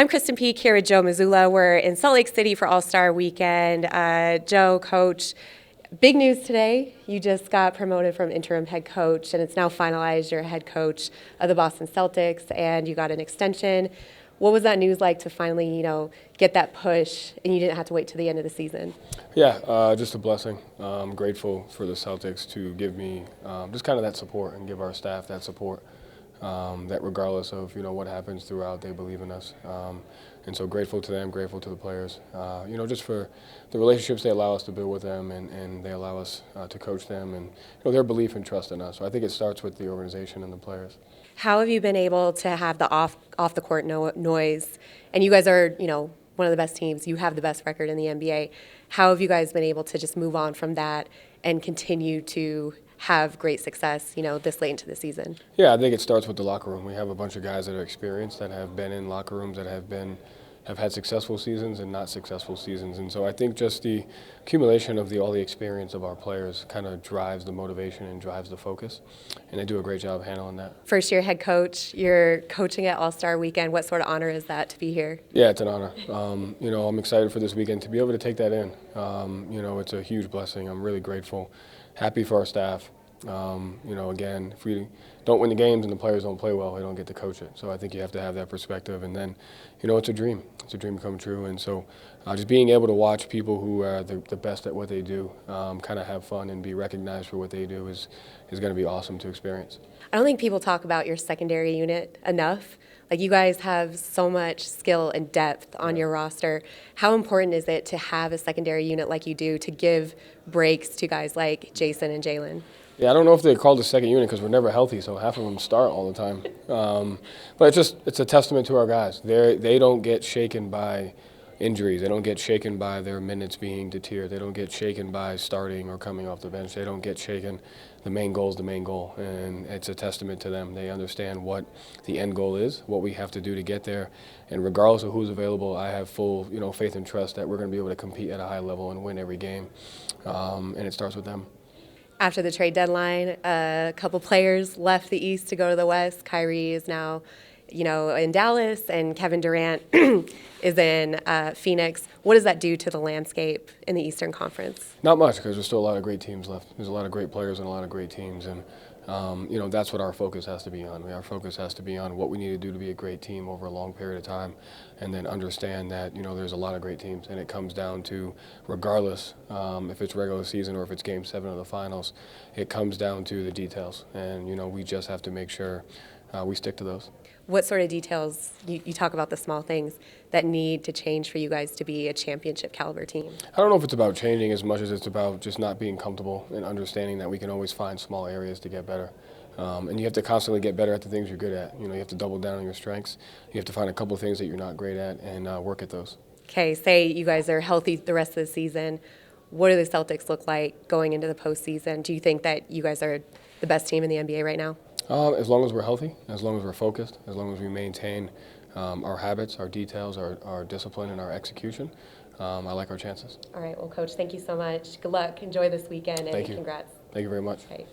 I'm Krysten Peek here with Joe Mazzulla. We're in Salt Lake City for AllStar Weekend. Joe, Coach, big news today. You just got promoted from interim head coach, and it's now finalized. You're head coach of the Boston Celtics, and you got an extension. What was that news like to finally, get that push, and you didn't have to wait to the end of the season? Yeah, just a blessing. I'm grateful for the Celtics to give me just kind of that support and give our staff that support. That regardless of what happens throughout, they believe in us, and so grateful to them, grateful to the players. Just for the relationships they allow us to build with them, and they allow us to coach them, and their belief and trust in us. So I think it starts with the organization and the players. How have you been able to have the off the court noise? And you guys are one of the best teams. You have the best record in the NBA. How have you guys been able to just move on from that and continue to have great success, this late into the season? Yeah, I think it starts with the locker room. We have a bunch of guys that are experienced, that have been in locker rooms, that have had successful seasons and not successful seasons. And so I think just the accumulation of all the experience of our players kind of drives the motivation and drives the focus. And they do a great job handling that. First year head coach, you're coaching at AllStar Weekend. What sort of honor is that to be here? Yeah, it's an honor. I'm excited for this weekend to be able to take that in. It's a huge blessing. I'm really grateful, happy for our staff. Again, if we don't win the games and the players don't play well, we don't get to coach it. So I think you have to have that perspective. And then, it's a dream. It's a dream come true. And so just being able to watch people who are the best at what they do kind of have fun and be recognized for what they do is going to be awesome to experience. I don't think people talk about your secondary unit enough. Like, you guys have so much skill and depth on your roster. How important is it to have a secondary unit like you do to give breaks to guys like Jason and Jalen? Yeah, I don't know if they call it a second unit because we're never healthy, so half of them start all the time. But it's a testament to our guys. They don't get shaken by injuries. They don't get shaken by their minutes being deterred. They don't get shaken by starting or coming off the bench. They don't get shaken. The main goal is the main goal, and it's a testament to them. They understand what the end goal is, what we have to do to get there, and regardless of who's available, I have full faith and trust that we're going to be able to compete at a high level and win every game, and it starts with them. After the trade deadline, a couple players left the East to go to the West. Kyrie is now, in Dallas, and Kevin Durant is in Phoenix. What does that do to the landscape in the Eastern Conference? Not much, because there's still a lot of great teams left. There's a lot of great players and a lot of great teams, and that's what our focus has to be on. Our focus has to be on what we need to do to be a great team over a long period of time, and then understand that there's a lot of great teams, and it comes down to, regardless if it's regular season or if it's Game 7 of the finals, it comes down to the details, and we just have to make sure we stick to those. What sort of details, you talk about the small things that need to change for you guys to be a championship caliber team? I don't know if it's about changing as much as it's about just not being comfortable and understanding that we can always find small areas to get better. And you have to constantly get better at the things you're good at. You have to double down on your strengths. You have to find a couple of things that you're not great at and work at those. Okay, say you guys are healthy the rest of the season. What do the Celtics look like going into the postseason? Do you think that you guys are the best team in the NBA right now? As long as we're healthy, as long as we're focused, as long as we maintain our habits, our details, our discipline, and our execution, I like our chances. All right, well, Coach, thank you so much. Good luck. Enjoy this weekend, and Thank you. Congrats. Thank you very much. Okay.